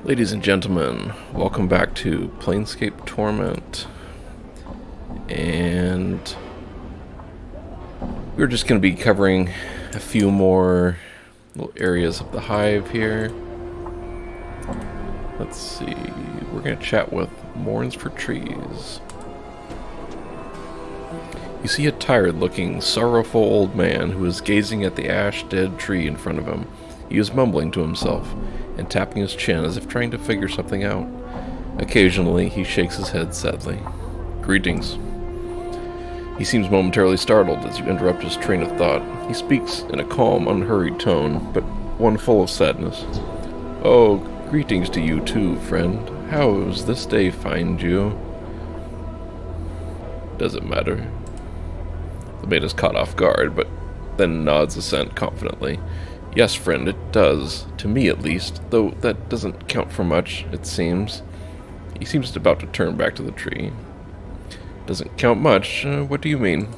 Ladies and gentlemen, welcome back to Planescape Torment. And we're just going to be covering a few more little areas of the hive here. Let's see, we're going to chat with Mourns for Trees. You see a tired-looking, sorrowful old man who is gazing at the ash-dead tree in front of him. He is mumbling to himself and tapping his chin as if trying to figure something out. Occasionally, he shakes his head sadly. Greetings. He seems momentarily startled as you interrupt his train of thought. He speaks in a calm, unhurried tone, but one full of sadness. Oh, greetings to you too, friend. How does this day find you? Does it matter? The man is caught off guard, but then nods assent confidently. Yes, friend, it does. To me, at least. Though that doesn't count for much, it seems. He seems about to turn back to the tree. Doesn't count much? What do you mean?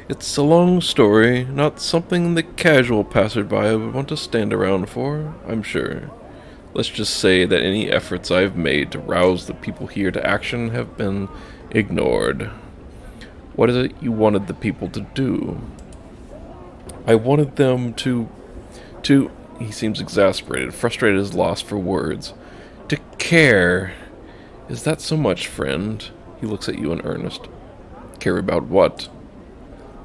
It's a long story, not something the casual passerby would want to stand around for, I'm sure. Let's just say that any efforts I've made to rouse the people here to action have been ignored. What is it you wanted the people to do? I wanted them to... He seems exasperated, frustrated at his loss for words. To care. Is that so much, friend? He looks at you in earnest. Care about what?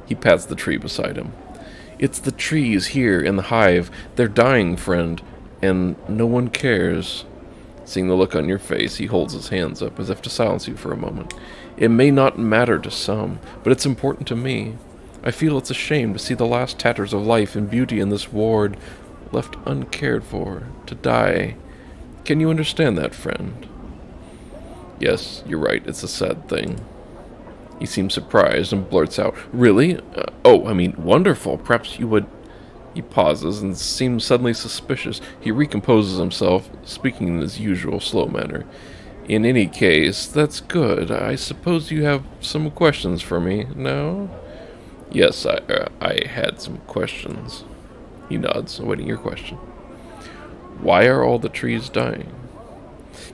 He pats the tree beside him. It's the trees here in the hive. They're dying, friend, and no one cares. Seeing the look on your face, he holds his hands up as if to silence you for a moment. It may not matter to some, but it's important to me. I feel it's a shame to see the last tatters of life and beauty in this ward left uncared for, to die. Can you understand that, friend? Yes, you're right, it's a sad thing. He seems surprised and blurts out, Really? Wonderful. Perhaps you would... He pauses and seems suddenly suspicious. He recomposes himself, speaking in his usual slow manner. In any case, that's good. I suppose you have some questions for me, no? Yes, I had some questions. He nods, awaiting your question. Why are all the trees dying?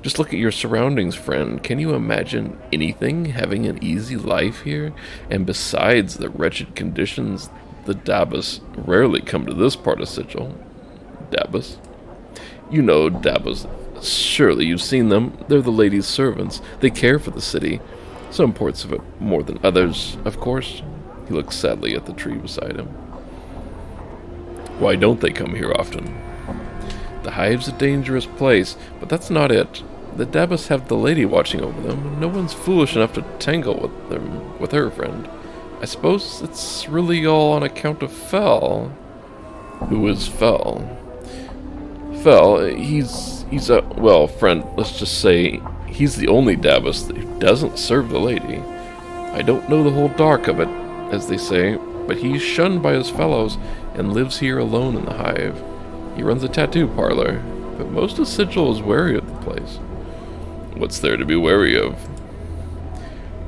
Just look at your surroundings, friend. Can you imagine anything having an easy life here? And besides the wretched conditions, the Dabbas rarely come to this part of Sigil. Dabbas? You know Dabbas. Surely you've seen them. They're the lady's servants. They care for the city. Some parts of it more than others, of course. He looks sadly at the tree beside him. Why don't they come here often? The hive's a dangerous place, but that's not it. The Dabbas have the lady watching over them, and no one's foolish enough to tangle with her, friend. I suppose it's really all on account of Fel. Who is Fel? Fel, he's friend, let's just say he's the only Dabbas who doesn't serve the lady. I don't know the whole dark of it, as they say, but he's shunned by his fellows and lives here alone in the hive. He runs a tattoo parlor, but most of Sigil is wary of the place. What's there to be wary of?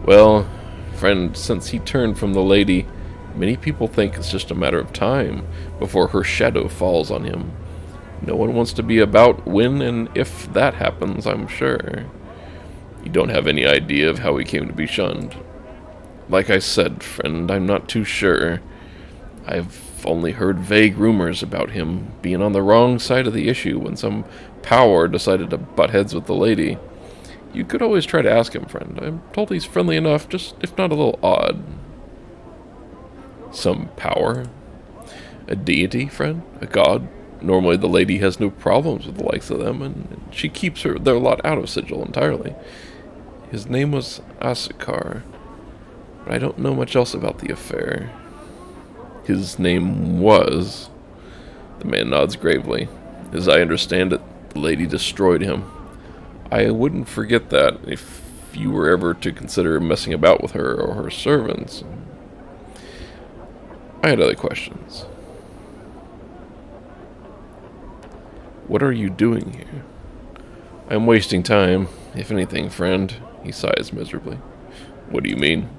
Well, friend, since he turned from the lady, many people think it's just a matter of time before her shadow falls on him. No one wants to be about when and if that happens, I'm sure. You don't have any idea of how he came to be shunned. Like I said, friend, I'm not too sure. I've only heard vague rumors about him being on the wrong side of the issue when some power decided to butt heads with the lady. You could always try to ask him, friend. I'm told he's friendly enough, just if not a little odd. Some power? A deity, friend? A god? Normally the lady has no problems with the likes of them, and she keeps their lot out of Sigil entirely. His name was Asakar, but I don't know much else about the affair. His name was... The man nods gravely. As I understand it, the lady destroyed him. I wouldn't forget that if you were ever to consider messing about with her or her servants. I had other questions. What are you doing here? I'm wasting time, if anything, friend. He sighs miserably. What do you mean?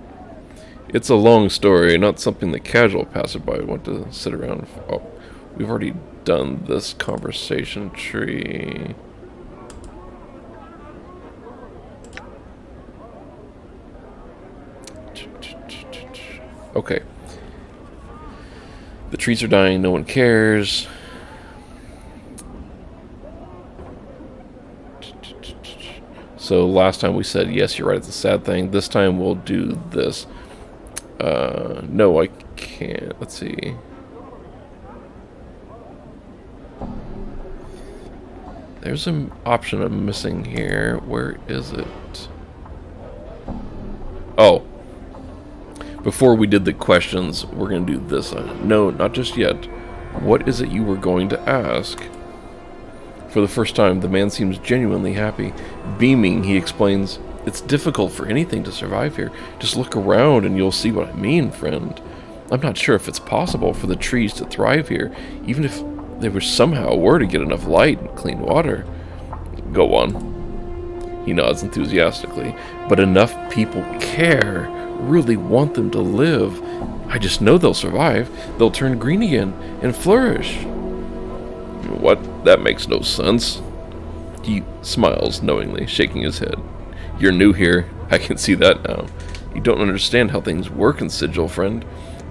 It's a long story, not something the casual passerby would want to sit around for. Oh, we've already done this conversation tree. Okay. The trees are dying, no one cares. So last time we said, yes, you're right, it's a sad thing. This time we'll do this. No, I can't. Let's see. There's an option I'm missing here. Where is it? Oh. Before we did the questions, we're going to do this. No, not just yet. What is it you were going to ask? For the first time, the man seems genuinely happy. Beaming, he explains, "It's difficult for anything to survive here. Just look around and you'll see what I mean, friend. I'm not sure if it's possible for the trees to thrive here, even if there was somehow were to get enough light and clean water." Go on. He nods enthusiastically. But enough people care, really want them to live. I just know they'll survive. They'll turn green again and flourish. What? That makes no sense. He smiles knowingly, shaking his head. You're new here. I can see that now. You don't understand how things work in Sigil, friend.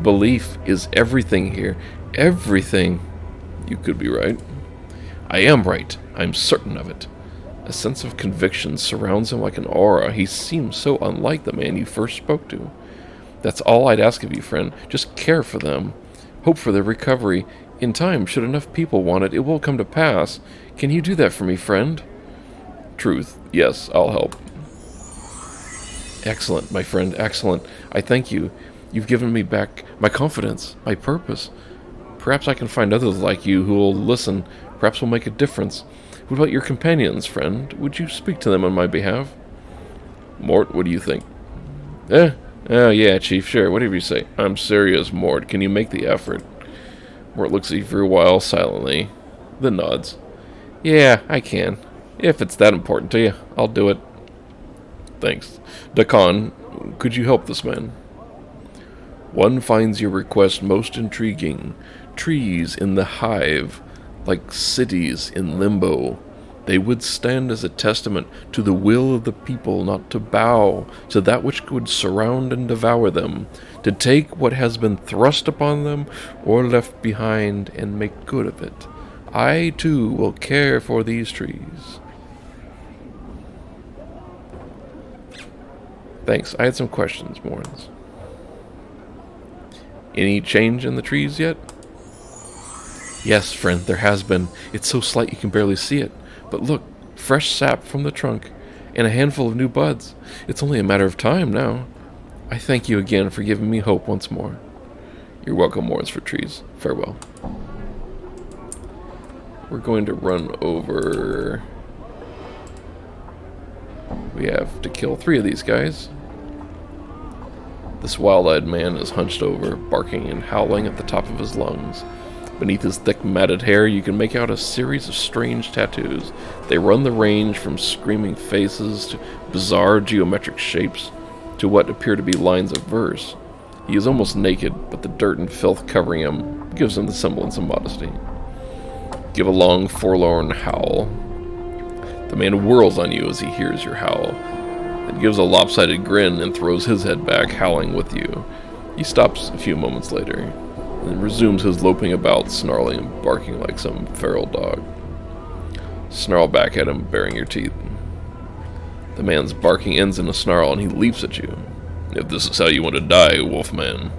Belief is everything here. Everything. You could be right. I am right. I'm certain of it. A sense of conviction surrounds him like an aura. He seems so unlike the man you first spoke to. That's all I'd ask of you, friend. Just care for them. Hope for their recovery. In time, should enough people want it, it will come to pass. Can you do that for me, friend? Truth. Yes, I'll help. Excellent, my friend. Excellent. I thank you. You've given me back my confidence, my purpose. Perhaps I can find others like you who will listen. Perhaps will make a difference. What about your companions, friend? Would you speak to them on my behalf? Mort, what do you think? Oh, yeah, Chief, sure, whatever you say. I'm serious, Mort. Can you make the effort? Mort looks at you for a while, silently, then nods. Yeah, I can. If it's that important to you, I'll do it. Thanks. Dakan, could you help this man? One finds your request most intriguing. Trees in the hive, like cities in limbo. They would stand as a testament to the will of the people not to bow to that which would surround and devour them, to take what has been thrust upon them or left behind and make good of it. I, too, will care for these trees. Thanks. I had some questions, Morns. Any change in the trees yet? Yes, friend, there has been. It's so slight you can barely see it. But look, fresh sap from the trunk, and a handful of new buds. It's only a matter of time now. I thank you again for giving me hope once more. You're welcome, Morns for trees. Farewell. We're going to run over... We have to kill 3 of these guys. This wild-eyed man is hunched over, barking and howling at the top of his lungs. Beneath his thick matted hair, you can make out a series of strange tattoos. They run the range from screaming faces to bizarre geometric shapes to what appear to be lines of verse. He is almost naked, but the dirt and filth covering him gives him the semblance of modesty. Give a long, forlorn howl. The man whirls on you as he hears your howl, then gives a lopsided grin and throws his head back, howling with you. He stops a few moments later, and resumes his loping about, snarling and barking like some feral dog. Snarl back at him, baring your teeth. The man's barking ends in a snarl, and he leaps at you. If this is how you want to die, Wolfman.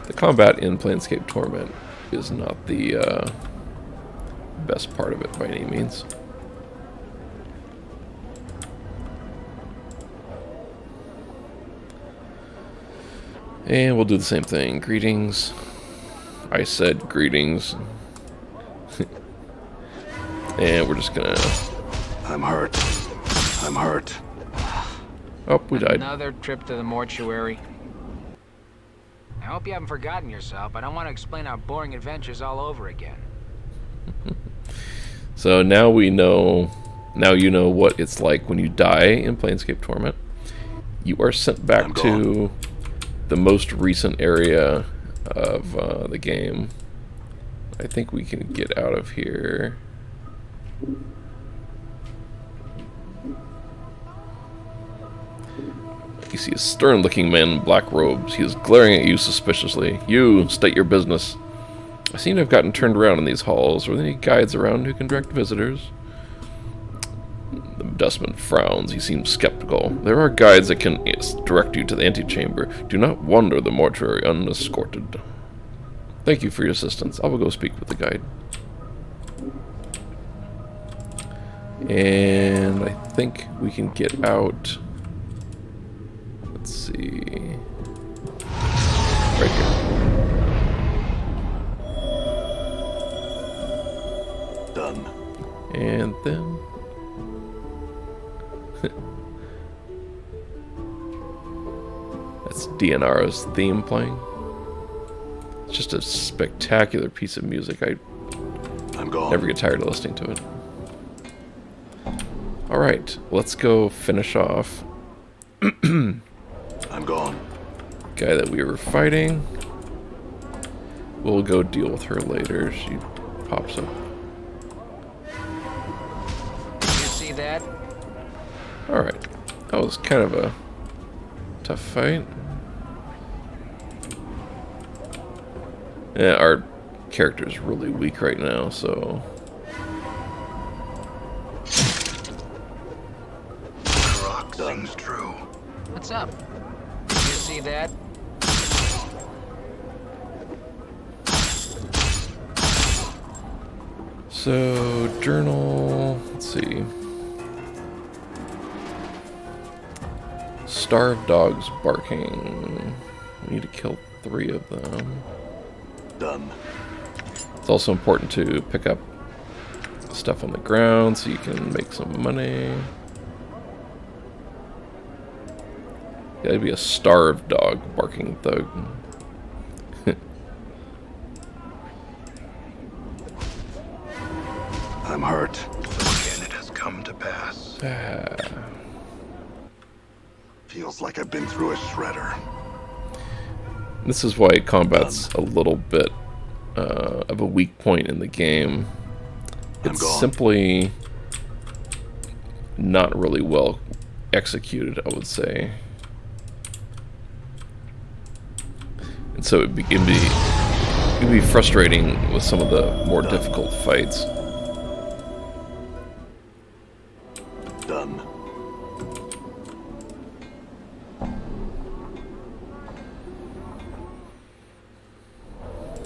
The combat in Planescape Torment is not the best part of it by any means. And we'll do the same thing. Greetings. I said greetings. And we're just gonna... I'm hurt. I'm hurt. Oh, we died. Another trip to the mortuary. I hope you haven't forgotten yourself. I don't want to explain our boring adventures all over again. So now we know... Now you know what it's like when you die in Planescape Torment. You are sent back to the most recent area of the game. I think we can get out of here. You see a stern-looking man in black robes. He is glaring at you suspiciously. You, state your business. I seem to have gotten turned around in these halls. Are there any guides around who can direct visitors? The dustman frowns. He seems skeptical. There are guides that can direct you to the antechamber. Do not wander the mortuary unescorted. Thank you for your assistance. I will go speak with the guide. And I think we can get out. Let's see. Right here. Done. And then... That's DNR's theme playing. It's just a spectacular piece of music. I'm gone. Never get tired of listening to it. Alright, let's go finish off I'm gone. guy that we were fighting. We'll go deal with her later. She pops up. You see that? Alright. That was kind of a tough fight. Yeah, our character's really weak right now, so... Things true. What's up? You see that? So, journal... Let's see. Starved dogs barking. We need to kill 3 of them. Done. It's also important to pick up stuff on the ground so you can make some money. Gotta be a starved dog barking thug. I'm hurt. Again, it has come to pass. Feels like I've been through a shredder. This is why combat's a little bit of a weak point in the game. It's simply not really well executed, I would say. And so it'd be frustrating with some of the more difficult fights. Done.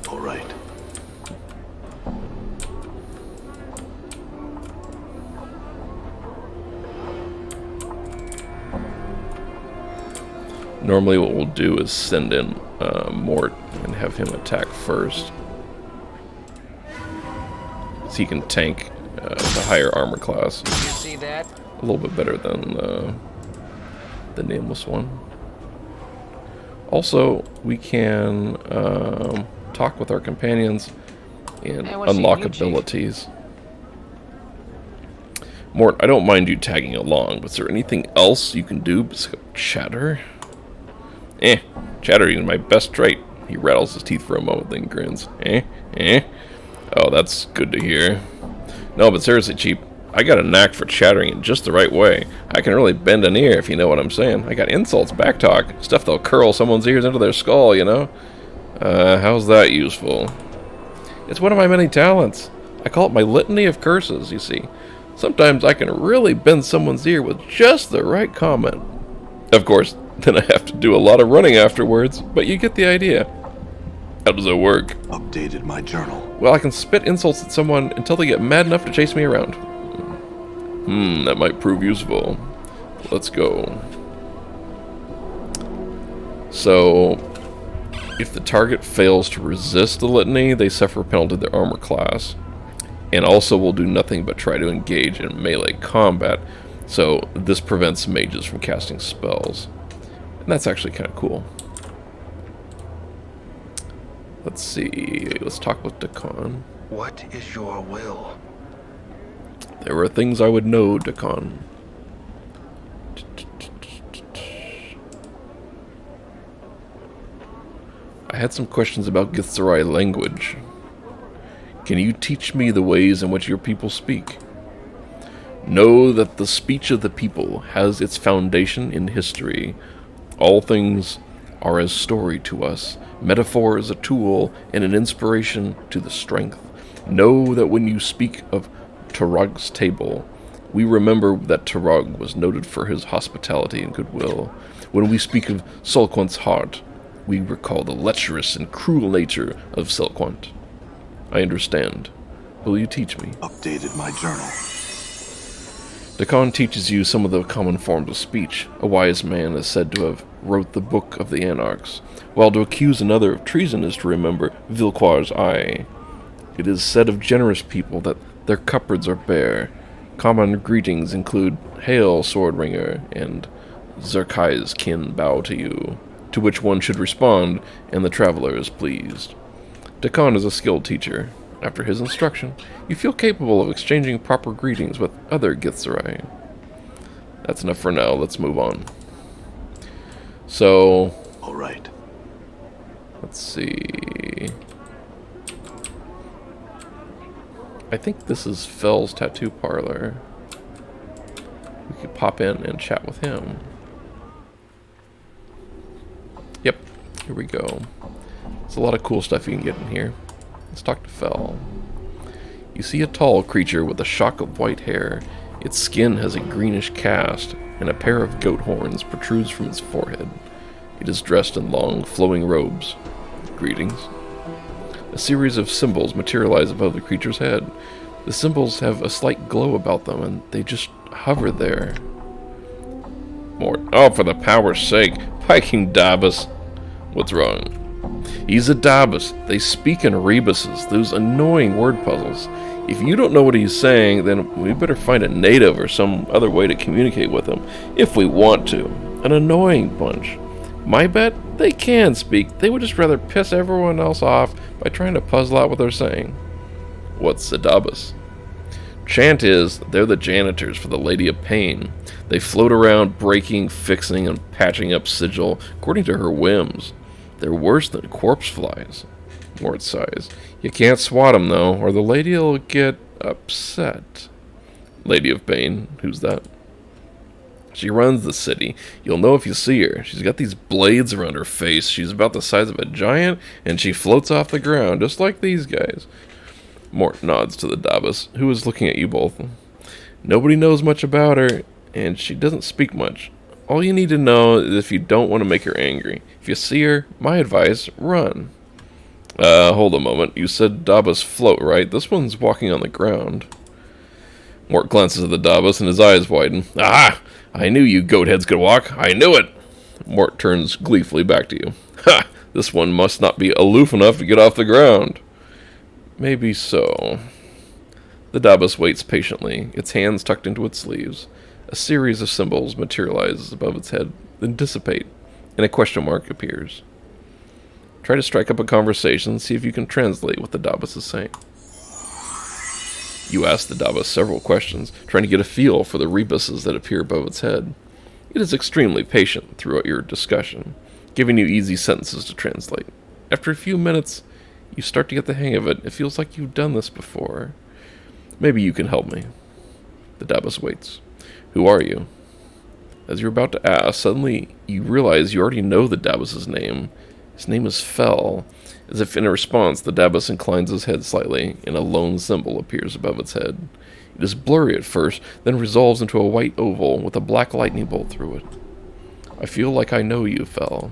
All right. Normally what we'll do is send in Mort and have him attack first. So he can tank the higher armor class. You see that? A little bit better than the nameless one. Also, we can talk with our companions and unlock abilities. Mort, I don't mind you tagging along, but is there anything else you can do besides chatter? Chattering is my best trait. He rattles his teeth for a moment, then grins. Oh, that's good to hear. No, but seriously, Chief, I got a knack for chattering in just the right way. I can really bend an ear, if you know what I'm saying. I got insults, backtalk, stuff that'll curl someone's ears into their skull, you know? How's that useful? It's one of my many talents. I call it my litany of curses, you see. Sometimes I can really bend someone's ear with just the right comment. Of course, then I have to do a lot of running afterwards, but you get the idea. How does it work? Updated my journal. Well, I can spit insults at someone until they get mad enough to chase me around. That might prove useful. Let's go. So, if the target fails to resist the litany, they suffer a penalty to their armor class. And also will do nothing but try to engage in melee combat. So, this prevents mages from casting spells. And that's actually kind of cool. Let's see. Let's talk with Dakan. What is your will? There are things I would know, Dakan. I had some questions about Githzerai language. Can you teach me the ways in which your people speak? Know that the speech of the people has its foundation in history. All things are as story to us. Metaphor is a tool and an inspiration to the strength. Know that when you speak of Turog's table, we remember that Turog was noted for his hospitality and goodwill. When we speak of Sulquant's heart, we recall the lecherous and cruel nature of Sulquant. I understand. Will you teach me? Updated my journal. Dakan teaches you some of the common forms of speech. A wise man is said to have wrote the Book of the Anarchs, while to accuse another of treason is to remember Vilquar's eye. It is said of generous people that their cupboards are bare. Common greetings include Hail, Swordringer, and Zerkai's kin bow to you, to which one should respond, and the traveler is pleased. Dakan is a skilled teacher. After his instruction, you feel capable of exchanging proper greetings with other Githzerai. That's enough for now. Let's move on. So, All right. let's see. I think this is Fel's tattoo parlor. We could pop in and chat with him. Yep, here we go. There's a lot of cool stuff you can get in here. Let's talk to Fel. You see a tall creature with a shock of white hair. Its skin has a greenish cast, and a pair of goat horns protrudes from its forehead. It is dressed in long, flowing robes. Greetings. A series of symbols materialize above the creature's head. The symbols have a slight glow about them, and they just hover there. Mort. Oh, for the power's sake. Piking Dabus. What's wrong? He's a Dabus. They speak in rebuses, those annoying word puzzles. If you don't know what he's saying, then we better find a native or some other way to communicate with him, if we want to. An annoying bunch. My bet, they can speak. They would just rather piss everyone else off by trying to puzzle out what they're saying. What's a Dabus? Chant is, they're the janitors for the Lady of Pain. They float around breaking, fixing, and patching up sigil according to her whims. They're worse than corpse flies. Mort sighs. You can't swat them, though, or the lady'll get upset. Lady of Pain, who's that? She runs the city. You'll know if you see her. She's got these blades around her face. She's about the size of a giant, and she floats off the ground, just like these guys. Mort nods to the Dabus, who is looking at you both. Nobody knows much about her, and she doesn't speak much. All you need to know is if you don't want to make her angry. If you see her, my advice, run. Hold a moment. You said Dabus float, right? This one's walking on the ground. Mort glances at the Dabus and his eyes widen. Ah! I knew you goatheads could walk. I knew it! Mort turns gleefully back to you. Ha! This one must not be aloof enough to get off the ground. Maybe so. The Dabus waits patiently, its hands tucked into its sleeves. A series of symbols materializes above its head, then dissipate, and a question mark appears. Try to strike up a conversation, see if you can translate what the Dabus is saying. You ask the Dabus several questions, trying to get a feel for the rebuses that appear above its head. It is extremely patient throughout your discussion, giving you easy sentences to translate. After a few minutes, you start to get the hang of it. It feels like you've done this before. Maybe you can help me. The Dabus waits. Who are you? As you're about to ask, suddenly you realize you already know the Dabus's name. His name is Fel. As if in a response, the Dabus inclines his head slightly, and a lone symbol appears above its head. It is blurry at first, then resolves into a white oval with a black lightning bolt through it. I feel like I know you, Fel.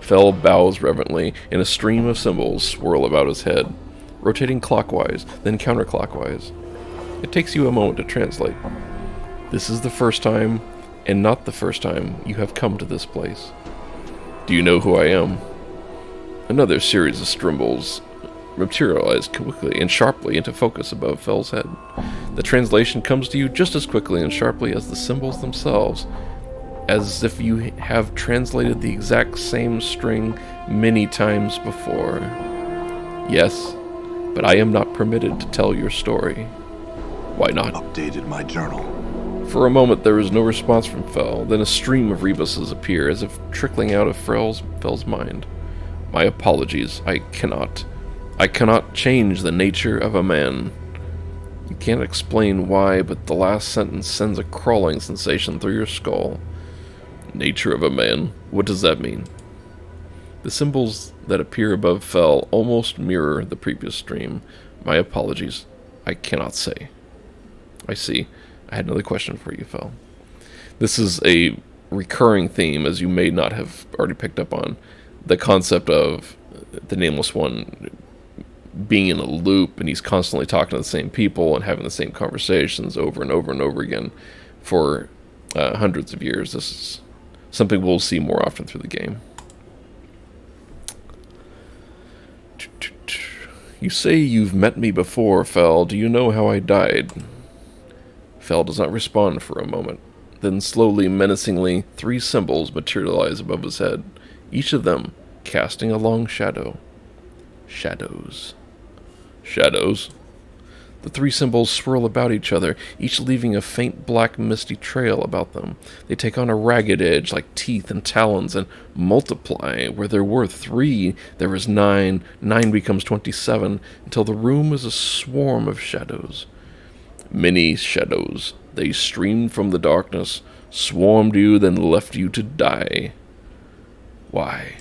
Fel bows reverently, and a stream of symbols swirl about his head, rotating clockwise, then counterclockwise. It takes you a moment to translate. This is the first time, and not the first time, you have come to this place. Do you know who I am? Another series of symbols materialize quickly and sharply into focus above Fel's head. The translation comes to you just as quickly and sharply as the symbols themselves, as if you have translated the exact same string many times before. Yes, but I am not permitted to tell your story. Why not? Updated my journal. For a moment there is no response from Fel, then a stream of rebuses appear as if trickling out of Fel's mind. My apologies, I cannot change the nature of a man. You can't explain why, but the last sentence sends a crawling sensation through your skull. Nature of a man. What does that mean? The symbols that appear above Fel almost mirror the previous stream. My apologies. I cannot say. I see. I had another question for you, Fel. This is a recurring theme, as you may not have already picked up on. The concept of the Nameless One being in a loop, and he's constantly talking to the same people and having the same conversations over and over and over again for hundreds of years. This is something we'll see more often through the game. You say you've met me before, Fel. Do you know how I died? Fel does not respond for a moment. Then slowly, menacingly, 3 symbols materialize above his head, each of them casting a long shadow. Shadows. Shadows? The 3 symbols swirl about each other, each leaving a faint black misty trail about them. They take on a ragged edge like teeth and talons and multiply. Where there were 3, there is 9. 9 becomes 27, until the room is a swarm of shadows. Many shadows. They streamed from the darkness, swarmed you, then left you to die. Why?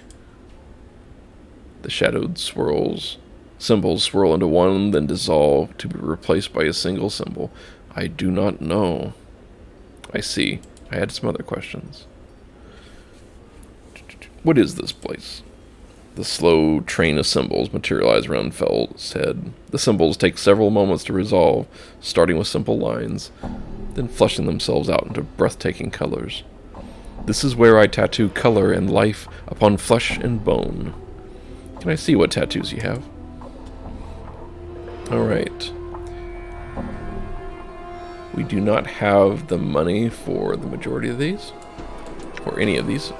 The shadowed symbols swirl into one, then dissolve, to be replaced by a single symbol. I do not know. I see. I had some other questions. What is this place? The slow train of symbols materialize around Fel's head. The symbols take several moments to resolve, starting with simple lines, then fleshing themselves out into breathtaking colors. This is where I tattoo color and life upon flesh and bone. Can I see what tattoos you have? Alright. We do not have the money for the majority of these, or any of these.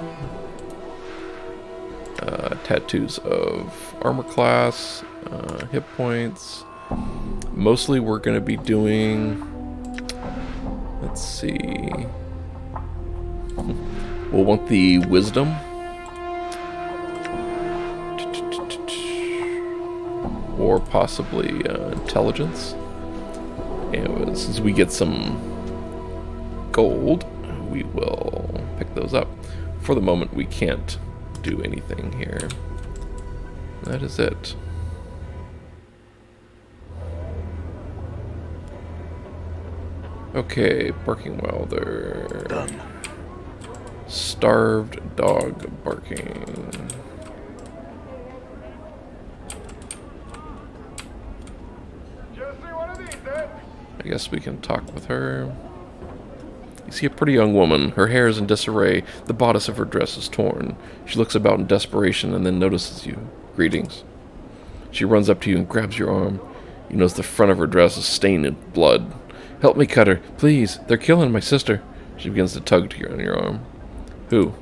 Tattoos of armor class, hit points. Mostly we're going to be doing... Let's see... We'll want the wisdom. Or possibly intelligence. And since we get some gold, we will pick those up. For the moment, we can't do anything here. That is it. Okay, barking welder. Done. Starved dog barking. I guess we can talk with her. You see a pretty young woman. Her hair is in disarray. The bodice of her dress is torn. She looks about in desperation and then notices you. Greetings. She runs up to you and grabs your arm. You notice the front of her dress is stained in blood. Help me cut her, please. They're killing my sister. She begins to tug on your arm. Who?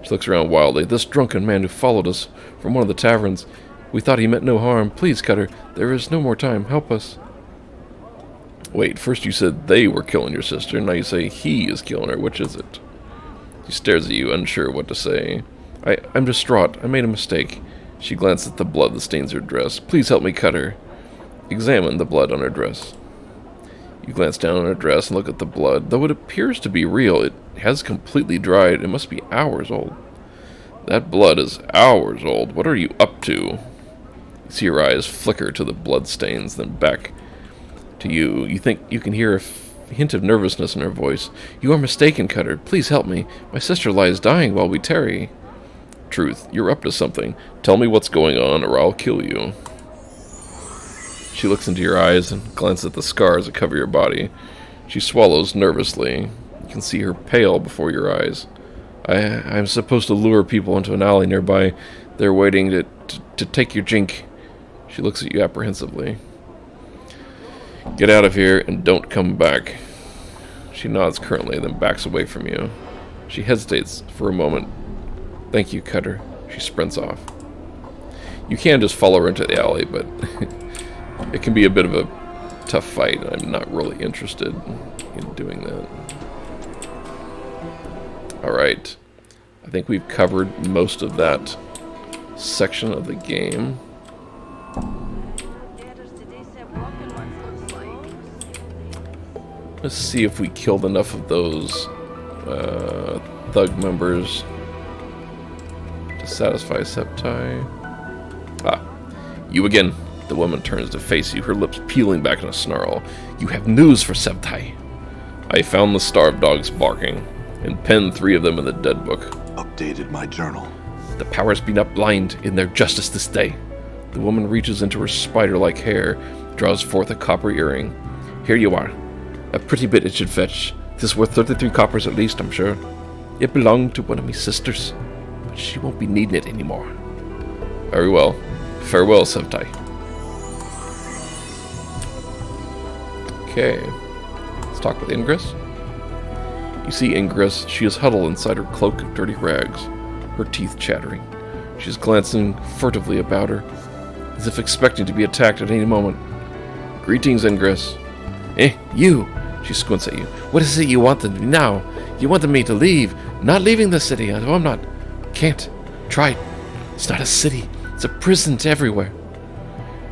She looks around wildly. This drunken man who followed us from one of the taverns. We thought he meant no harm. Please cut her. There is no more time. Help us. Wait, first you said they were killing your sister, now you say he is killing her. Which is it? She stares at you, unsure what to say. I'm distraught. I made a mistake. She glances at the blood that stains her dress. Please help me cut her. Examine the blood on her dress. You glance down on her dress and look at the blood. Though it appears to be real, it has completely dried. It must be hours old. That blood is hours old. What are you up to? You see her eyes flicker to the blood stains, then back to you. You think you can hear a hint of nervousness in her voice. You are mistaken, Cutter. Please help me. My sister lies dying while we tarry. Truth, you're up to something. Tell me what's going on or I'll kill you. She looks into your eyes and glances at the scars that cover your body. She swallows nervously. You can see her pale before your eyes. I'm supposed to lure people into an alley nearby. They're waiting to take your jink. She looks at you apprehensively. Get out of here and don't come back. She nods curtly, then backs away from you. She hesitates for a moment. Thank you, Cutter. She sprints off. You can just follow her into the alley, but it can be a bit of a tough fight, and I'm not really interested in doing that. Alright. I think we've covered most of that section of the game. Let's see if we killed enough of those thug members to satisfy Septai. Ah, you again. The woman turns to face you, her lips peeling back in a snarl. You have news for Septai. I found the starved dogs barking, and penned 3 of them in the dead book. Updated my journal. The powers be not blind in their justice this day. The woman reaches into her spider-like hair, draws forth a copper earring. Here you are. A pretty bit it should fetch. This worth 33 coppers at least, I'm sure. It belonged to one of me sisters, but she won't be needing it anymore. Very well. Farewell, Septai. Okay. Let's talk with Ingress. You see Ingress. She is huddled inside her cloak of dirty rags, her teeth chattering. She is glancing furtively about her, as if expecting to be attacked at any moment. Greetings, Ingress. You! She squints at you. What is it you wanted me now? You wanted me to leave. Not leaving the city. No, I'm not. Can't. Tried. It's not a city. It's a prison to everywhere.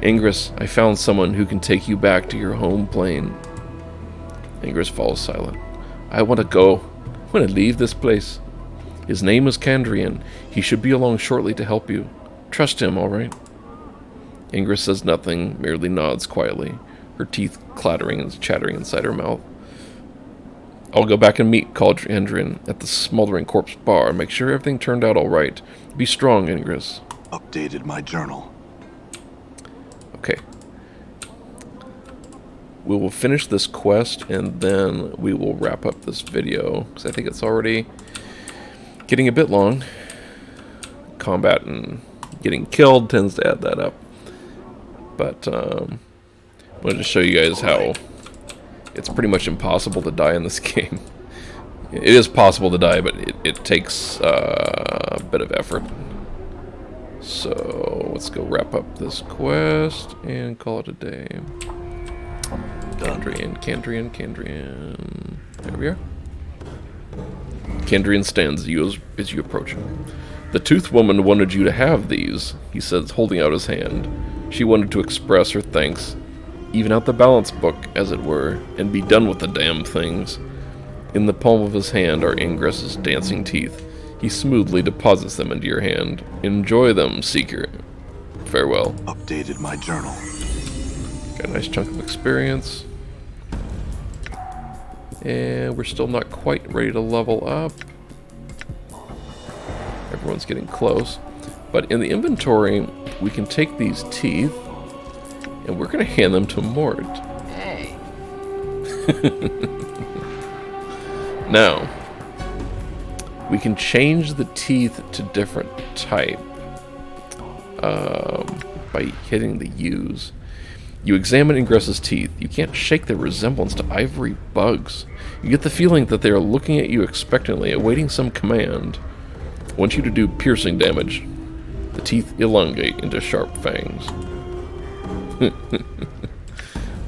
Ingress, I found someone who can take you back to your home plane. Ingress falls silent. I want to go. I want to leave this place. His name is Kandrian. He should be along shortly to help you. Trust him, all right? Ingress says nothing, merely nods quietly, her teeth clattering and chattering inside her mouth. I'll go back and meet Kandrian at the Smoldering Corpse bar and make sure everything turned out all right. Be strong, Ingress. Updated my journal. Okay. We will finish this quest and then we will wrap up this video because I think it's already getting a bit long. Combat and getting killed tends to add that up. But I wanted to show you guys how it's pretty much impossible to die in this game. It is possible to die, but it takes a bit of effort. So let's go wrap up this quest and call it a day. Kandrian. There we are. Kandrian stands as you approach him. The Tooth Woman wanted you to have these, he says, holding out his hand. She wanted to express her thanks, even out the balance book, as it were, and be done with the damn things. In the palm of his hand are Ingress's dancing teeth. He smoothly deposits them into your hand. Enjoy them, Seeker. Farewell. Updated my journal. Got a nice chunk of experience. And we're still not quite ready to level up. Everyone's getting close. But in the inventory, we can take these teeth, and we're going to hand them to Mort. Hey. Now, we can change the teeth to different type by hitting the U's. You examine Ingress's teeth. You can't shake their resemblance to ivory bugs. You get the feeling that they are looking at you expectantly, awaiting some command. I want you to do piercing damage. The teeth elongate into sharp fangs.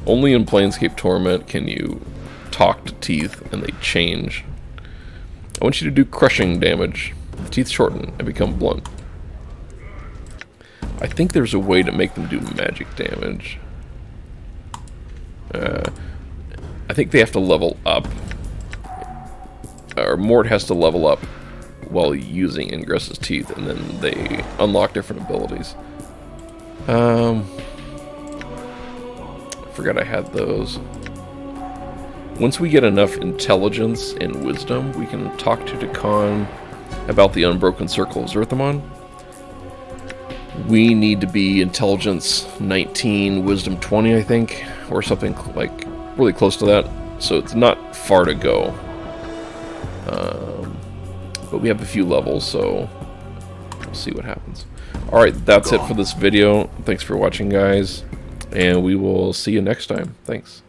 Only in Planescape Torment can you talk to teeth and they change. I want you to do crushing damage. The teeth shorten and become blunt. I think there's a way to make them do magic damage. I think they have to level up. Or Mort has to level up while using Ingress's teeth, and then they unlock different abilities. I forgot I had those. Once we get enough intelligence and wisdom, we can talk to Dakan about the Unbroken Circle of Zerthamon. We need to be intelligence 19, wisdom 20, I think, or something like really close to that. So it's not far to go. But we have a few levels, so we'll see what happens. Alright, that's it for this video. Thanks for watching, guys, and we will see you next time. Thanks.